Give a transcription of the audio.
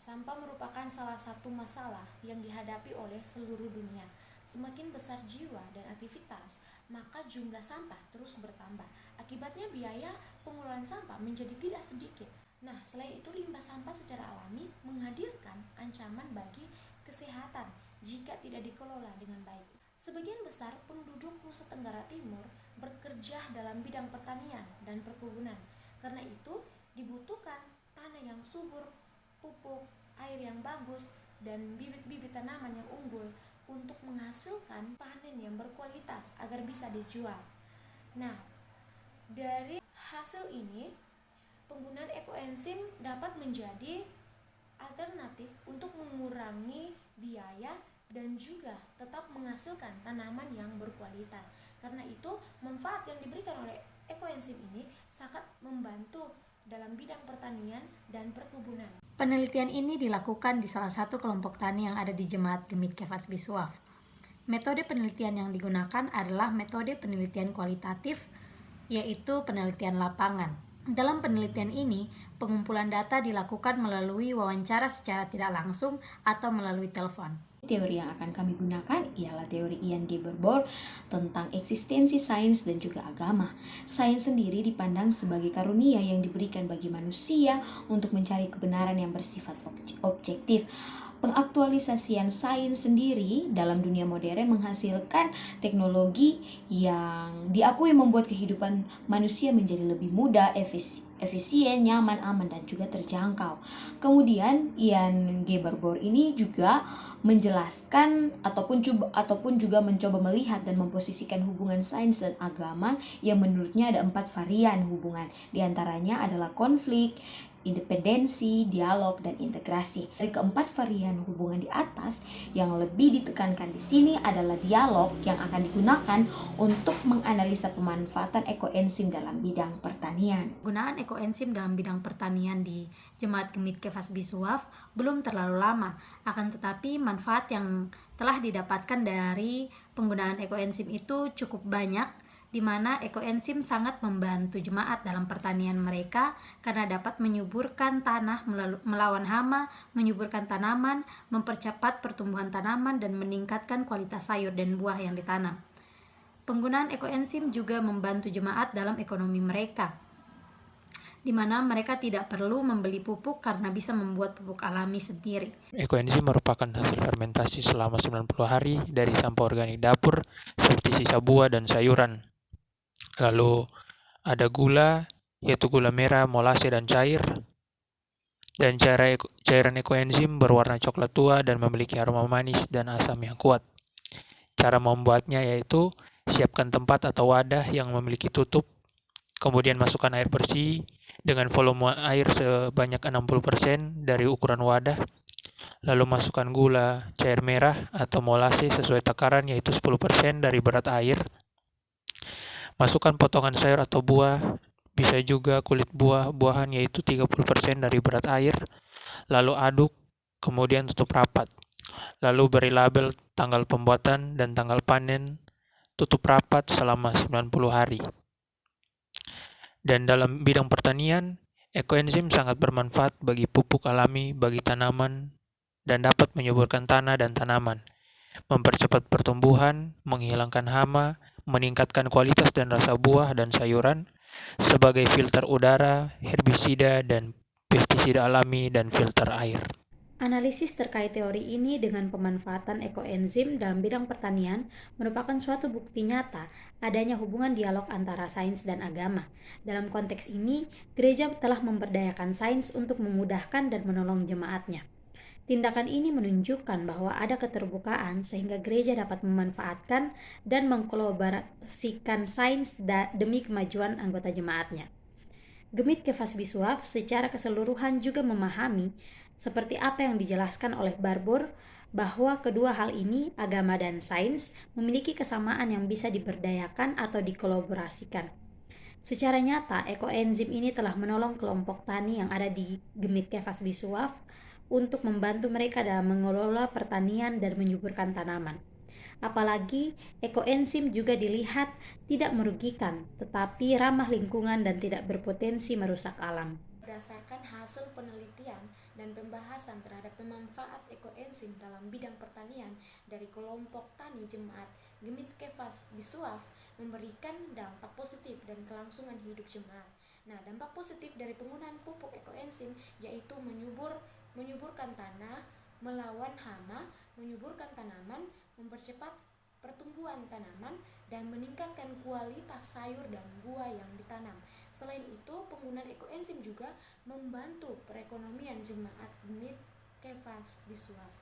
Sampah merupakan salah satu masalah yang dihadapi oleh seluruh dunia. Semakin besar jiwa dan aktivitas, maka jumlah sampah terus bertambah. Akibatnya biaya pengelolaan sampah menjadi tidak sedikit. Nah, selain itu limbah sampah secara alami menghadirkan ancaman bagi kesehatan jika tidak dikelola dengan baik. Sebagian besar penduduk Nusa Tenggara Timur bekerja dalam bidang pertanian dan perkebunan. Karena itu, dibutuhkan tanah yang subur, pupuk, air yang bagus, dan bibit-bibit tanaman yang unggul untuk menghasilkan panen yang berkualitas agar bisa dijual. Nah, dari hasil ini, penggunaan ekoenzim dapat menjadi alternatif untuk mengurangi biaya dan juga tetap menghasilkan tanaman yang berkualitas. Karena itu, manfaat yang diberikan oleh ekoenzim ini sangat membantu dalam bidang pertanian dan perkebunan. Penelitian ini dilakukan di salah satu kelompok tani yang ada di Jemaat Gemit Kefas Bisuaf. Metode penelitian yang digunakan adalah metode penelitian kualitatif, yaitu penelitian lapangan. Dalam penelitian ini, pengumpulan data dilakukan melalui wawancara secara tidak langsung atau melalui telepon. Teori yang akan kami gunakan ialah teori Ian Geberbor tentang eksistensi sains dan juga agama. Sains sendiri dipandang sebagai karunia yang diberikan bagi manusia untuk mencari kebenaran yang bersifat objektif. Pengaktualisasian sains sendiri dalam dunia modern menghasilkan teknologi yang diakui membuat kehidupan manusia menjadi lebih mudah, efisien, nyaman, aman, dan juga terjangkau. Kemudian Ian Geberbor ini juga menjelaskan ataupun juga mencoba melihat dan memposisikan hubungan sains dan agama yang menurutnya ada 4 varian hubungan. Di antaranya adalah konflik, independensi, dialog, dan integrasi. Dari keempat varian hubungan di atas, yang lebih ditekankan di sini adalah dialog yang akan digunakan untuk menganalisa pemanfaatan ekoenzim dalam bidang pertanian. Penggunaan ekoenzim dalam bidang pertanian di Jemaat Gemit Kefas Bisuaf belum terlalu lama, akan tetapi manfaat yang telah didapatkan dari penggunaan ekoenzim itu cukup banyak, di mana ekoenzim sangat membantu jemaat dalam pertanian mereka karena dapat menyuburkan tanah melawan hama, menyuburkan tanaman, mempercepat pertumbuhan tanaman, dan meningkatkan kualitas sayur dan buah yang ditanam. Penggunaan ekoenzim juga membantu jemaat dalam ekonomi mereka, di mana mereka tidak perlu membeli pupuk karena bisa membuat pupuk alami sendiri. Ekoenzim merupakan hasil fermentasi selama 90 hari dari sampah organik dapur seperti sisa buah dan sayuran. Lalu ada gula, yaitu gula merah, molase, dan cair. Dan cairan ekoenzim berwarna coklat tua dan memiliki aroma manis dan asam yang kuat. Cara membuatnya yaitu siapkan tempat atau wadah yang memiliki tutup, kemudian masukkan air bersih dengan volume air sebanyak 60% dari ukuran wadah. Lalu masukkan gula cair merah atau molase sesuai takaran yaitu 10% dari berat air. Masukkan potongan sayur atau buah, bisa juga kulit buah-buahan yaitu 30% dari berat air. Lalu aduk, kemudian tutup rapat. Lalu beri label tanggal pembuatan dan tanggal panen, tutup rapat selama 90 hari. Dan dalam bidang pertanian, ekoenzim sangat bermanfaat bagi pupuk alami, bagi tanaman, dan dapat menyuburkan tanah dan tanaman, mempercepat pertumbuhan, menghilangkan hama, meningkatkan kualitas dan rasa buah dan sayuran, sebagai filter udara, herbisida, dan pestisida alami, dan filter air. Analisis terkait teori ini dengan pemanfaatan ekoenzim dalam bidang pertanian merupakan suatu bukti nyata adanya hubungan dialog antara sains dan agama. Dalam konteks ini, gereja telah memberdayakan sains untuk memudahkan dan menolong jemaatnya. Tindakan ini menunjukkan bahwa ada keterbukaan sehingga gereja dapat memanfaatkan dan mengkolaborasikan sains demi kemajuan anggota jemaatnya. Gemit Kefas Bisuaf secara keseluruhan juga memahami seperti apa yang dijelaskan oleh Barbor bahwa kedua hal ini, agama dan sains, memiliki kesamaan yang bisa diberdayakan atau dikolaborasikan. Secara nyata, ekoenzim ini telah menolong kelompok tani yang ada di Gemit Kefas Bisuaf untuk membantu mereka dalam mengelola pertanian dan menyuburkan tanaman. Apalagi ekoenzim juga dilihat tidak merugikan, tetapi ramah lingkungan dan tidak berpotensi merusak alam. berdasarkan hasil penelitian dan pembahasan terhadap pemanfaat ekoenzim dalam bidang pertanian dari kelompok tani Jemaat Gemit Kefas Bisuaf memberikan dampak positif dan kelangsungan hidup jemaat. Nah, dampak positif dari penggunaan pupuk ekoenzim yaitu menyuburkan tanah, melawan hama, menyuburkan tanaman, mempercepat pertumbuhan tanaman, dan meningkatkan kualitas sayur dan buah yang ditanam. Selain itu, penggunaan ekoenzim juga membantu perekonomian Jemaat Gemit Kefas Bisuaf.